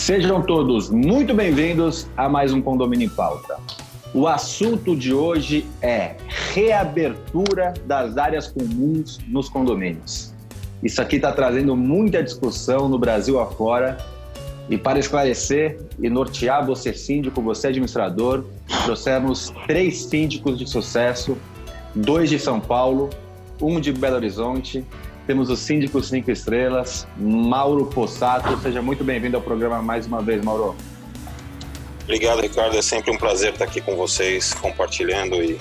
Sejam todos muito bem-vindos a mais um Condomínio em Pauta. O assunto de hoje é reabertura das áreas comuns nos condomínios. Isso aqui está trazendo muita discussão no Brasil afora. E para esclarecer e nortear você síndico, você administrador, trouxemos 3 síndicos de sucesso, 2 de São Paulo, 1 de Belo Horizonte. Temos o síndico 5 estrelas, Mauro Possato. Seja muito bem-vindo ao programa mais uma vez, Mauro. Obrigado, Ricardo. É sempre um prazer estar aqui com vocês, compartilhando e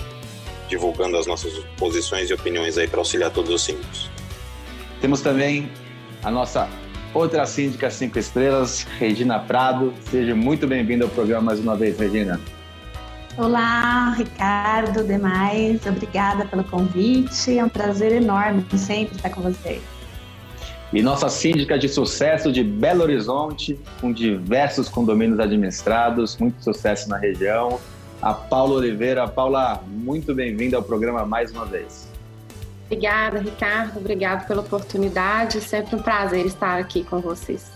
divulgando as nossas posições e opiniões aí para auxiliar todos os síndicos. Temos também a nossa outra síndica 5 estrelas, Regina Prado. Seja muito bem-vinda ao programa mais uma vez, Regina. Olá, Ricardo, demais. Obrigada pelo convite. É um prazer enorme sempre estar com você. E nossa síndica de sucesso de Belo Horizonte, com diversos condomínios administrados, muito sucesso na região, a Paula Oliveira. Paula, muito bem-vinda ao programa mais uma vez. Obrigada, Ricardo. Obrigado pela oportunidade. Sempre um prazer estar aqui com vocês.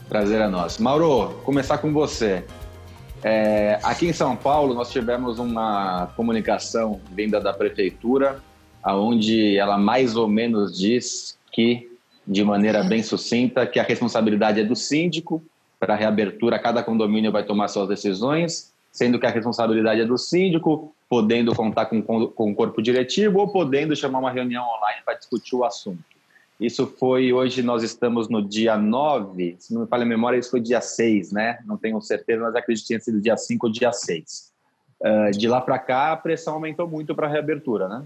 Prazer é nosso. Mauro, começar com você. Aqui em São Paulo, nós tivemos uma comunicação vinda da prefeitura, onde ela mais ou menos diz que, de maneira bem sucinta, que a responsabilidade é do síndico. Para a reabertura, cada condomínio vai tomar suas decisões, sendo que a responsabilidade é do síndico, podendo contar com o corpo diretivo ou podendo chamar uma reunião online para discutir o assunto. Isso foi, hoje nós estamos no dia 9, se não me falha a memória, isso foi dia 6, né? Não tenho certeza, mas acredito que tinha sido dia 5 ou dia 6. De lá para cá, a pressão aumentou muito para a reabertura, né?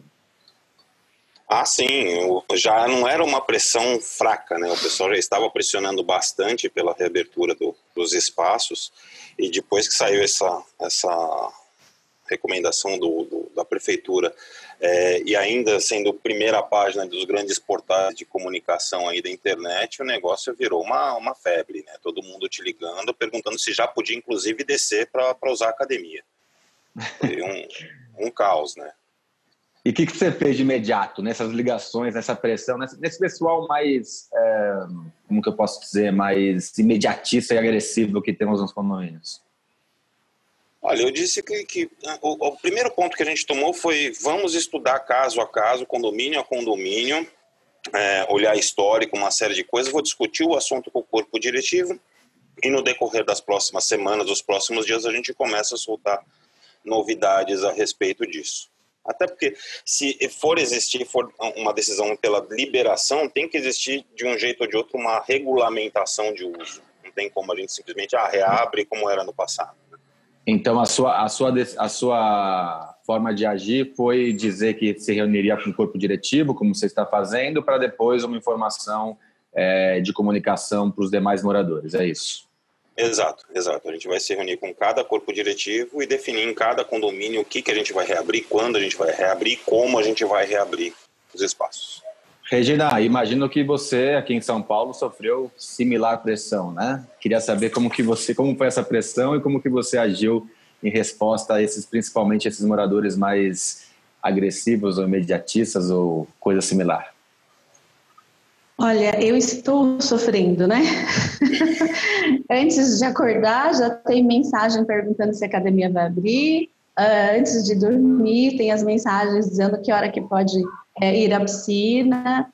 Ah, sim, já não era uma pressão fraca, né? O pessoal já estava pressionando bastante pela reabertura dos espaços, e depois que saiu essa recomendação da prefeitura, e ainda sendo primeira página dos grandes portais de comunicação aí da internet, o negócio virou uma febre, né? Todo mundo te ligando, perguntando se já podia inclusive descer para usar a academia. Foi um caos, né? E o que você fez de imediato nessas ligações, nessa pressão, nesse pessoal mais, como que eu posso dizer, mais imediatista e agressivo que temos nos condomínios? Olha, eu disse que o primeiro ponto que a gente tomou foi: vamos estudar caso a caso, condomínio a condomínio, olhar histórico, uma série de coisas. Vou discutir o assunto com o corpo diretivo e no decorrer das próximas semanas, dos próximos dias, a gente começa a soltar novidades a respeito disso. Até porque, se for uma decisão pela liberação, tem que existir, de um jeito ou de outro, uma regulamentação de uso. Não tem como a gente simplesmente reabre como era no passado. Então, a sua forma de agir foi dizer que se reuniria com o corpo diretivo, como você está fazendo, para depois uma informação de comunicação para os demais moradores, é isso? Exato. A gente vai se reunir com cada corpo diretivo e definir em cada condomínio o que a gente vai reabrir, quando a gente vai reabrir, como a gente vai reabrir os espaços. Regina, imagino que você aqui em São Paulo sofreu similar pressão, né? Queria saber como foi essa pressão e como que você agiu em resposta a principalmente esses moradores mais agressivos ou imediatistas ou coisa similar. Olha, eu estou sofrendo, né? Antes de acordar, já tem mensagem perguntando se a academia vai abrir. Antes de dormir, tem as mensagens dizendo que hora que pode ir à piscina.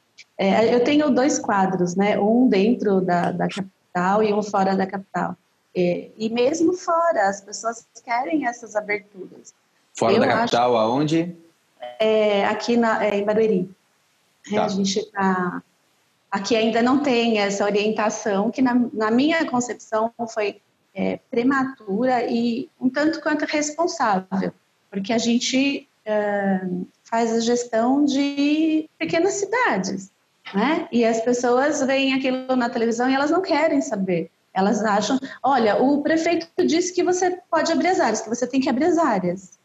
Eu tenho 2 quadros, né? Um dentro da capital e um fora da capital. E mesmo fora, as pessoas querem essas aberturas. Fora da capital, aonde? Aqui em Barueri. Tá. A gente está... Aqui ainda não tem essa orientação, que na minha concepção foi prematura e um tanto quanto responsável, porque a gente faz a gestão de pequenas cidades, né? E as pessoas veem aquilo na televisão e elas não querem saber. Elas acham, olha, o prefeito disse que você pode abrir as áreas, que você tem que abrir as áreas.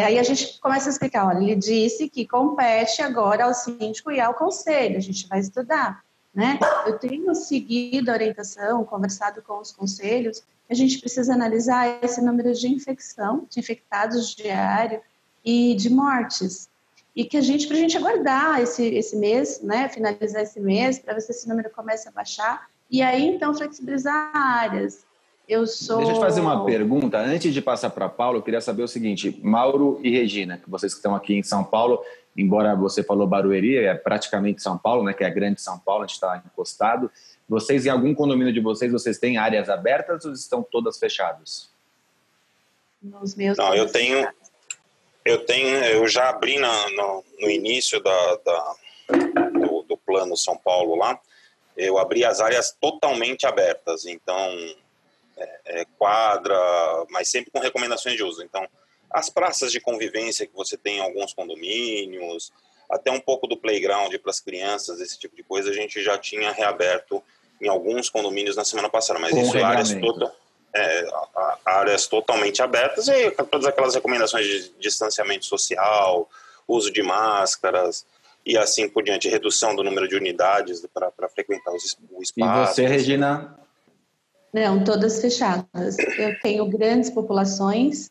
Aí a gente começa a explicar, olha, ele disse que compete agora ao síndico e ao conselho, a gente vai estudar, né? Eu tenho seguido a orientação, conversado com os conselhos, a gente precisa analisar esse número de infectados diário e de mortes. E que pra gente aguardar esse mês, né, finalizar esse mês, para ver se esse número começa a baixar E aí, então, flexibilizar áreas. Deixa eu te fazer uma pergunta. Antes de passar para Paulo, eu queria saber o seguinte. Mauro e Regina, que vocês que estão aqui em São Paulo, embora você falou Barueri, é praticamente São Paulo, né, que é a grande São Paulo, a gente está encostado. Vocês, em algum condomínio de vocês têm áreas abertas ou estão todas fechadas? Nos meus... Não, eu já abri no início do plano São Paulo lá, eu abri as áreas totalmente abertas, então quadra, mas sempre com recomendações de uso. Então, as praças de convivência que você tem em alguns condomínios, até um pouco do playground para as crianças, esse tipo de coisa, a gente já tinha reaberto em alguns condomínios na semana passada, mas isso áreas totalmente abertas e todas aquelas recomendações de distanciamento social, uso de máscaras e assim por diante, redução do número de unidades para frequentar o espaço. E você, Regina? Não, todas fechadas. Eu tenho grandes populações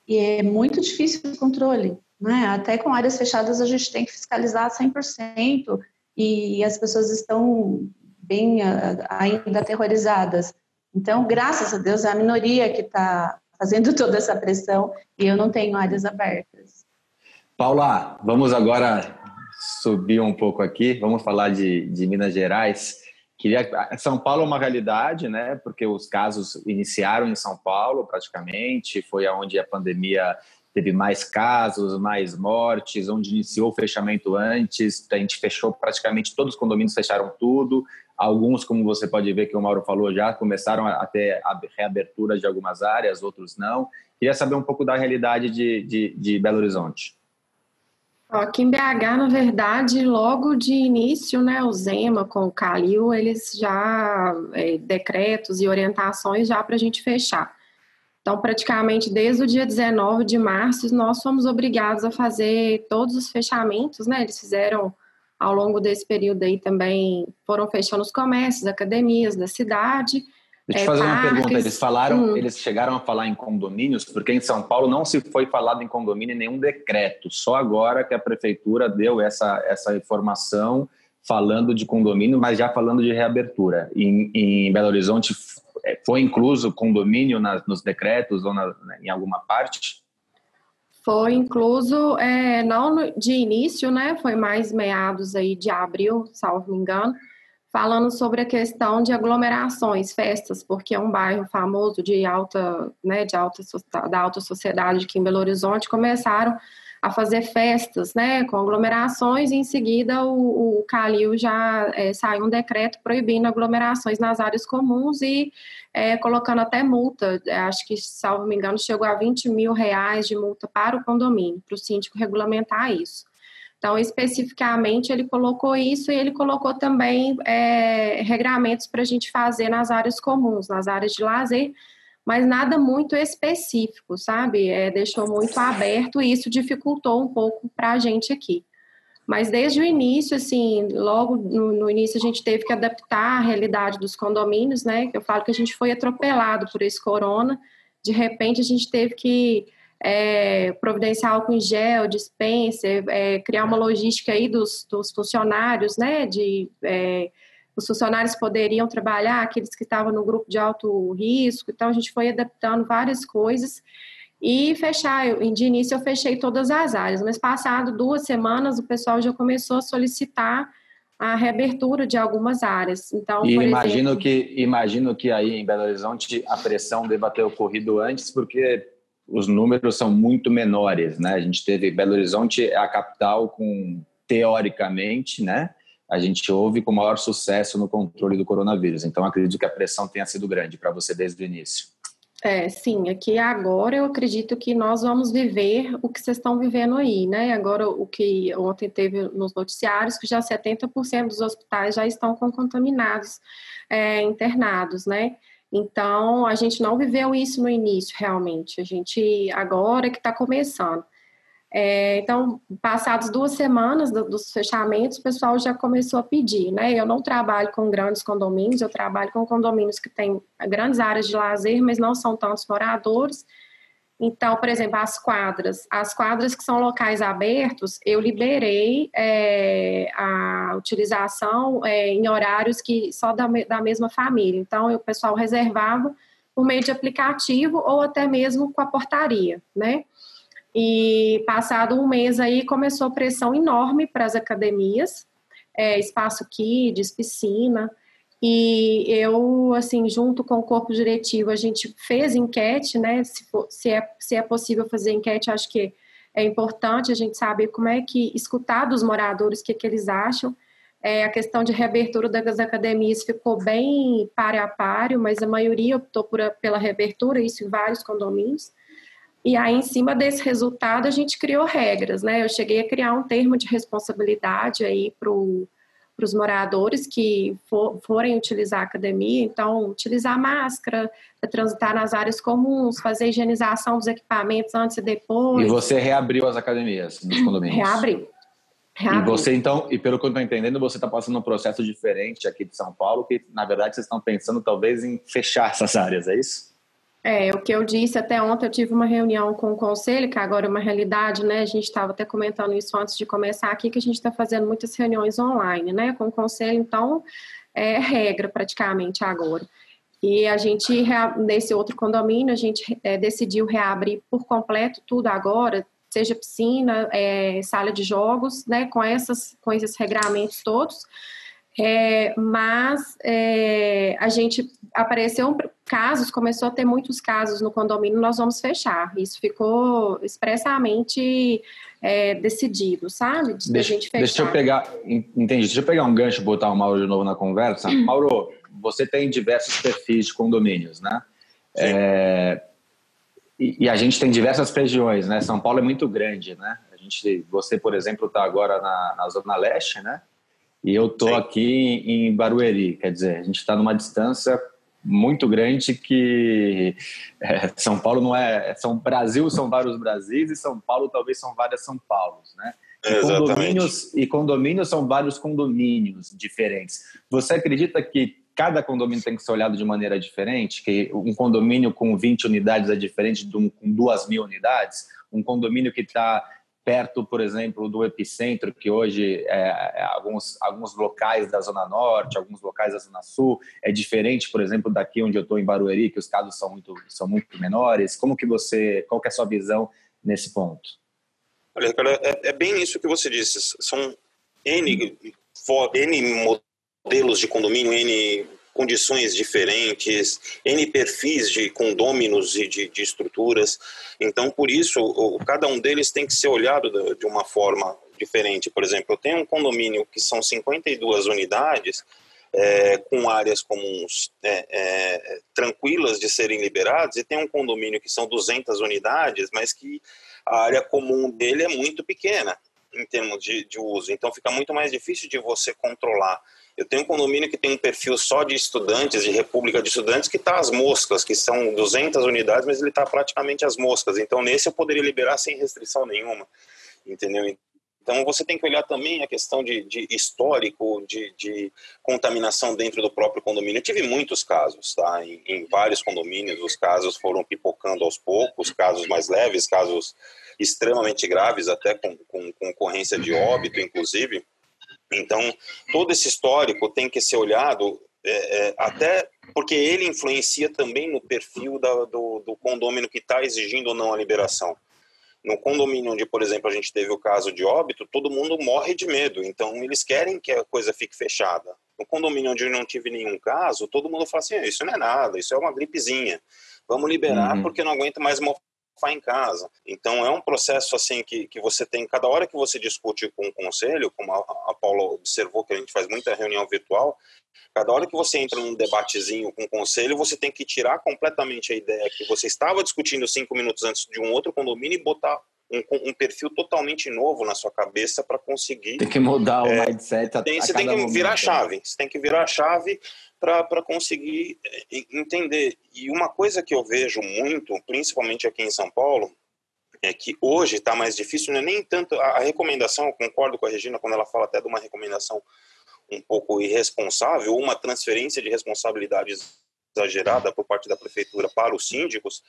e é muito difícil o controle, né? Até com áreas fechadas a gente tem que fiscalizar 100% e as pessoas estão bem ainda aterrorizadas. Então, graças a Deus, é a minoria que está fazendo toda essa pressão e eu não tenho áreas abertas. Paula, vamos agora subir um pouco aqui, vamos falar de Minas Gerais. São Paulo é uma realidade, né? Porque os casos iniciaram em São Paulo, praticamente, foi onde a pandemia teve mais casos, mais mortes, onde iniciou o fechamento antes, a gente fechou praticamente, todos os condomínios fecharam tudo, alguns, como você pode ver que o Mauro falou já, começaram a ter a reabertura de algumas áreas, outros não. Queria saber um pouco da realidade de Belo Horizonte. Aqui em BH, na verdade, logo de início, né, o Zema com o Calil, eles já, decretos e orientações já para a gente fechar. Então, praticamente desde o dia 19 de março, nós fomos obrigados a fazer todos os fechamentos, né, eles fizeram ao longo desse período aí também, foram fechando os comércios, academias da cidade. Deixa eu fazer uma pergunta, eles chegaram a falar em condomínios, porque em São Paulo não se foi falado em condomínio em nenhum decreto, só agora que a prefeitura deu essa informação falando de condomínio, mas já falando de reabertura. Em Belo Horizonte foi incluso condomínio nos decretos ou em alguma parte? Foi incluso, não de início, né, foi mais meados aí de abril, salvo me engano, falando sobre a questão de aglomerações, festas, porque é um bairro famoso da alta sociedade aqui em Belo Horizonte, começaram a fazer festas, né, com aglomerações, e em seguida o Calil já saiu um decreto proibindo aglomerações nas áreas comuns e colocando até multa, acho que, salvo me engano, chegou a R$20 mil de multa para o condomínio, para o síndico regulamentar isso. Então, especificamente, ele colocou isso e ele colocou também regramentos para a gente fazer nas áreas comuns, nas áreas de lazer, mas nada muito específico, sabe? Deixou muito aberto e isso dificultou um pouco para a gente aqui. Mas desde o início, assim, logo no início a gente teve que adaptar a realidade dos condomínios, né? Eu falo que a gente foi atropelado por esse corona, de repente a gente teve que providenciar álcool em gel, dispenser, criar uma logística aí dos funcionários, né, os funcionários poderiam trabalhar, aqueles que estavam no grupo de alto risco, então a gente foi adaptando várias coisas e de início eu fechei todas as áreas, mas passado 2 semanas o pessoal já começou a solicitar a reabertura de algumas áreas. Então, e imagino que aí em Belo Horizonte a pressão deva ter ocorrido antes, porque os números são muito menores, né? A gente teve Belo Horizonte, a capital com, teoricamente, né? A gente houve com maior sucesso no controle do coronavírus. Então, acredito que a pressão tenha sido grande para você desde o início. Sim. Aqui agora eu acredito que nós vamos viver o que vocês estão vivendo aí, né? Agora, o que ontem teve nos noticiários, que já 70% dos hospitais já estão com contaminados internados, né? Então, a gente não viveu isso no início, realmente. A gente, agora que está começando. Então, passadas 2 semanas dos fechamentos, o pessoal já começou a pedir, né? Eu não trabalho com grandes condomínios, eu trabalho com condomínios que têm grandes áreas de lazer, mas não são tantos moradores. Então, por exemplo, as quadras que são locais abertos, eu liberei a utilização em horários que só da mesma família. Então, o pessoal reservava por meio de aplicativo ou até mesmo com a portaria, né? E passado um mês aí começou pressão enorme para as academias, espaço kids, piscina. E eu, assim, junto com o corpo diretivo, a gente fez enquete, né? Se é possível fazer enquete, acho que é importante a gente saber como é que escutar dos moradores o que eles acham. A questão de reabertura das academias ficou bem páreo a páreo, mas a maioria optou pela reabertura, isso em vários condomínios. E aí, em cima desse resultado, a gente criou regras, né? Eu cheguei a criar um termo de responsabilidade aí para os moradores que forem utilizar a academia, então, utilizar máscara, transitar nas áreas comuns, fazer higienização dos equipamentos antes e depois. E você reabriu as academias nos condomínios? Reabri. E você, então, e pelo que eu estou entendendo, você está passando um processo diferente aqui de São Paulo, que, na verdade, vocês estão pensando, talvez, em fechar essas áreas, é isso? O que eu disse, até ontem eu tive uma reunião com o conselho, que agora é uma realidade, né? A gente estava até comentando isso antes de começar aqui, que a gente está fazendo muitas reuniões online, né? Com o conselho, então, é regra praticamente agora. E a gente, nesse outro condomínio, a gente decidiu reabrir por completo tudo agora, seja piscina, sala de jogos, né? Com esses regramentos todos. Mas a gente apareceu casos, começou a ter muitos casos no condomínio, nós vamos fechar. Isso ficou expressamente decidido, sabe? A gente fechar. Deixa eu pegar, entendi. Deixa eu pegar um gancho e botar o Mauro de novo na conversa. Mauro, você tem diversos perfis de condomínios, né? E a gente tem diversas regiões, né? São Paulo é muito grande, né? Você, por exemplo, está agora na Zona Leste, né? E eu estou aqui em Barueri, quer dizer, a gente está numa distância muito grande que São Paulo não é... Brasil são vários Brasis e São Paulo talvez são várias São Paulos, né? E condomínios são vários condomínios diferentes. Você acredita que cada condomínio tem que ser olhado de maneira diferente? Que um condomínio com 20 unidades é diferente de um com 2.000 unidades? Um condomínio que está perto, por exemplo, do epicentro, que hoje alguns locais da Zona Norte, alguns locais da Zona Sul, é diferente, por exemplo, daqui onde eu estou em Barueri, que os casos são muito menores. Qual que é a sua visão nesse ponto? Olha, cara, é bem isso que você disse. São N modelos de condomínio, N condições diferentes, N perfis de condôminos e de estruturas. Então, por isso, cada um deles tem que ser olhado de uma forma diferente. Por exemplo, eu tenho um condomínio que são 52 unidades, com áreas comuns tranquilas de serem liberadas, e tem um condomínio que são 200 unidades, mas que a área comum dele é muito pequena em termos de uso. Então, fica muito mais difícil de você controlar. Eu tenho um condomínio que tem um perfil só de estudantes, de república de estudantes, que está às moscas, que são 200 unidades, mas ele está praticamente às moscas. Então, nesse eu poderia liberar sem restrição nenhuma, entendeu? Então, você tem que olhar também a questão de histórico, de contaminação dentro do próprio condomínio. Eu tive muitos casos, tá? Em vários condomínios, os casos foram pipocando aos poucos, casos mais leves, casos extremamente graves, até com ocorrência de óbito, inclusive. Então, todo esse histórico tem que ser olhado, até porque ele influencia também no perfil do condômino que está exigindo ou não a liberação. No condomínio onde, por exemplo, a gente teve o caso de óbito, todo mundo morre de medo, então eles querem que a coisa fique fechada. No condomínio onde eu não tive nenhum caso, todo mundo fala assim, isso não é nada, isso é uma gripezinha, vamos liberar porque eu não aguento mais mofar em casa. Então é um processo assim que você tem, cada hora que você discute com o conselho, como a Paula observou que a gente faz muita reunião virtual, cada hora que você entra num debatezinho com o conselho, você tem que tirar completamente a ideia que você estava discutindo 5 minutos antes de um outro condomínio e botar um perfil totalmente novo na sua cabeça para conseguir... Tem que mudar o mindset Você tem que virar a chave. Você tem que virar a chave para conseguir entender. E uma coisa que eu vejo muito, principalmente aqui em São Paulo, é que hoje está mais difícil, não é nem tanto a recomendação, eu concordo com a Regina quando ela fala até de uma recomendação um pouco irresponsável, ou uma transferência de responsabilidade exagerada por parte da prefeitura para os síndicos,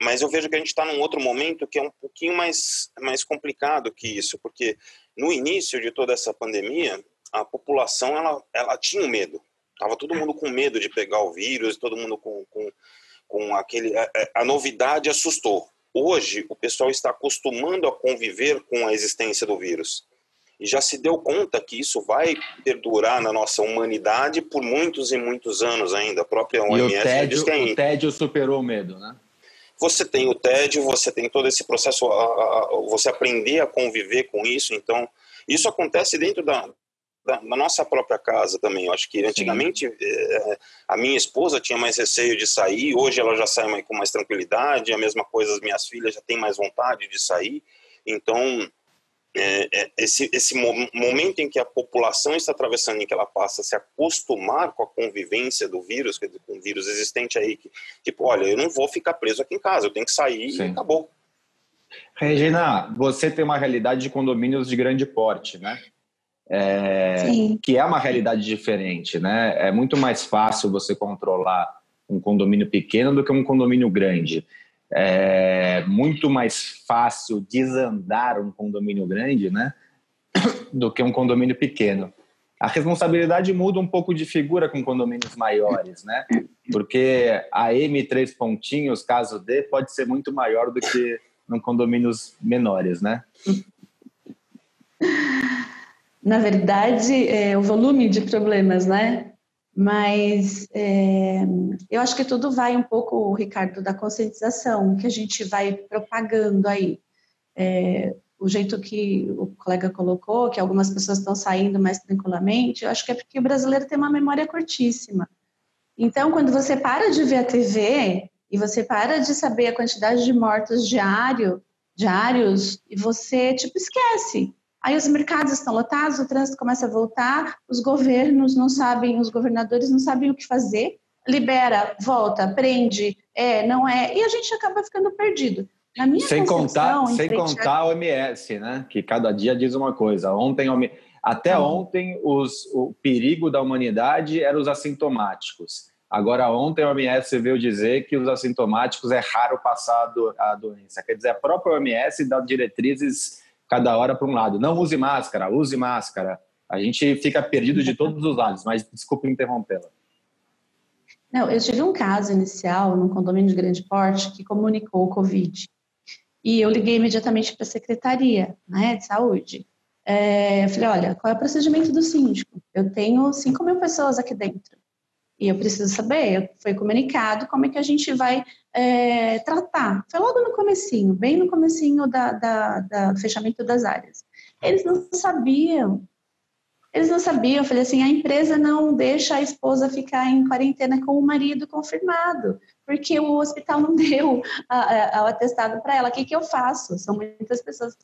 Mas eu vejo que a gente está num outro momento que é um pouquinho mais complicado que isso, porque no início de toda essa pandemia, a população ela tinha medo. Estava todo mundo com medo de pegar o vírus, todo mundo com aquele... A novidade assustou. Hoje, o pessoal está acostumando a conviver com a existência do vírus. E já se deu conta que isso vai perdurar na nossa humanidade por muitos e muitos anos ainda. A própria OMS já diz que o tédio superou o medo, né? Você tem o tédio, você tem todo esse processo, você aprender a conviver com isso. Então, isso acontece dentro da nossa própria casa também. Eu acho que antigamente a minha esposa tinha mais receio de sair, hoje ela já sai com mais tranquilidade, a mesma coisa as minhas filhas já têm mais vontade de sair. Então, esse momento em que a população está atravessando, em que ela passa a se acostumar com a convivência do vírus, quer dizer, com o vírus existente aí, que, tipo, olha, eu não vou ficar preso aqui em casa, eu tenho que sair. Sim. E acabou. Regina, você tem uma realidade de condomínios de grande porte, né? Que é uma realidade diferente, né? É muito mais fácil você controlar um condomínio pequeno do que um condomínio grande. É muito mais fácil desandar um condomínio grande, né, do que um condomínio pequeno. A responsabilidade muda um pouco de figura com condomínios maiores, né? Porque a M3 pontinhos, caso dê, pode ser muito maior do que em condomínios menores, né? Na verdade, o volume de problemas, né? Mas eu acho que tudo vai um pouco, Ricardo, da conscientização que a gente vai propagando aí. O jeito que o colega colocou, que algumas pessoas estão saindo mais tranquilamente, eu acho que é porque o brasileiro tem uma memória curtíssima. Então, quando você para de ver a TV e você para de saber a quantidade de mortos diários, e você, esquece. Aí os mercados estão lotados, o trânsito começa a voltar, os governadores não sabem o que fazer, libera, volta, prende, não é, e a gente acaba ficando perdido. Na minha sem contar a OMS, né? Que cada dia diz uma coisa. Ontem o perigo da humanidade era os assintomáticos. Agora, ontem a OMS veio dizer que os assintomáticos é raro passar a doença. Quer dizer, a própria OMS dá diretrizes cada hora para um lado. Não use máscara, use máscara. A gente fica perdido de todos os lados, mas desculpe interrompê-la. Não, eu tive um caso inicial num condomínio de grande porte que comunicou o Covid. E eu liguei imediatamente para a Secretaria, né, de Saúde. Eu falei, olha, qual é o procedimento do síndico? Eu tenho 5.000 pessoas aqui dentro. E eu preciso saber, foi comunicado como é que a gente vai tratar. Foi logo no comecinho, bem no comecinho do fechamento das áreas. Eles não sabiam. Eu falei assim, a empresa não deixa a esposa ficar em quarentena com o marido confirmado, porque o hospital não deu o atestado para ela. O que eu faço? São muitas pessoas.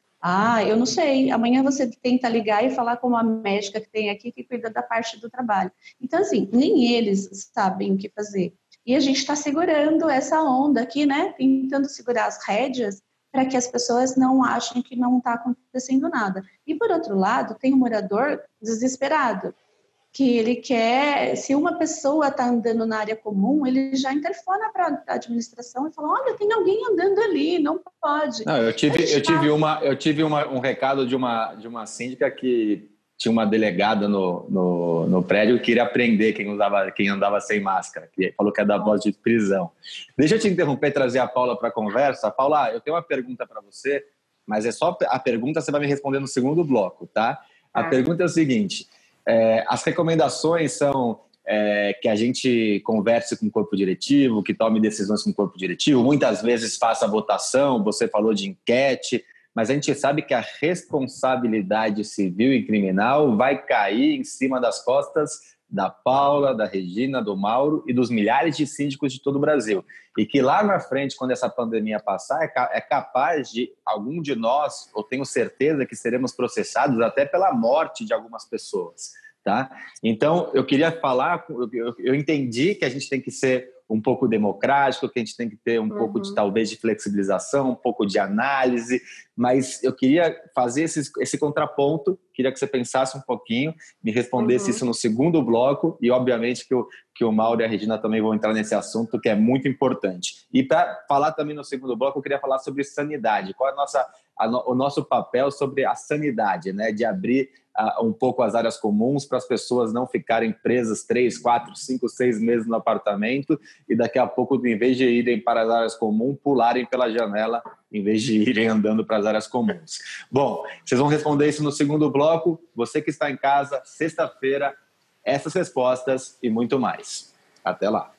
Eu não sei. Amanhã você tenta ligar e falar com uma médica que tem aqui que cuida da parte do trabalho. Então, assim, nem eles sabem o que fazer. E a gente está segurando essa onda aqui, né? Tentando segurar as rédeas para que as pessoas não achem que não está acontecendo nada. E, por outro lado, tem um morador desesperado, que ele quer, se uma pessoa está andando na área comum, ele já interfona para a administração e fala, olha, tem alguém andando ali, não pode. Não, eu tive um recado de uma síndica que tinha uma delegada no prédio que queria prender quem andava sem máscara, que falou que ia dar voz de prisão. Deixa eu te interromper e trazer a Paula para a conversa. Paula, eu tenho uma pergunta para você, mas é só a pergunta, você vai me responder no segundo bloco, tá? A pergunta é o seguinte, as recomendações são que a gente converse com o corpo diretivo, que tome decisões com o corpo diretivo, muitas vezes faça votação, você falou de enquete, mas a gente sabe que a responsabilidade civil e criminal vai cair em cima das costas da Paula, da Regina, do Mauro e dos milhares de síndicos de todo o Brasil. E que lá na frente, quando essa pandemia passar, é capaz de algum de nós, eu tenho certeza que seremos processados até pela morte de algumas pessoas. Tá? Então, eu queria falar, eu entendi que a gente tem que ser um pouco democrático, que a gente tem que ter um pouco de, talvez, de flexibilização, um pouco de análise, mas eu queria fazer esse contraponto, queria que você pensasse um pouquinho, me respondesse isso no segundo bloco, e obviamente que que o Mauro e a Regina também vão entrar nesse assunto, que é muito importante. E para falar também no segundo bloco, eu queria falar sobre sanidade. Qual é o nosso papel sobre a sanidade, né? De abrir um pouco as áreas comuns para as pessoas não ficarem presas 3, 4, 5, 6 meses no apartamento e daqui a pouco, em vez de irem para as áreas comuns, pularem pela janela em vez de irem andando para as áreas comuns. Bom, vocês vão responder isso no segundo bloco. Você que está em casa, sexta-feira, essas respostas e muito mais. Até lá.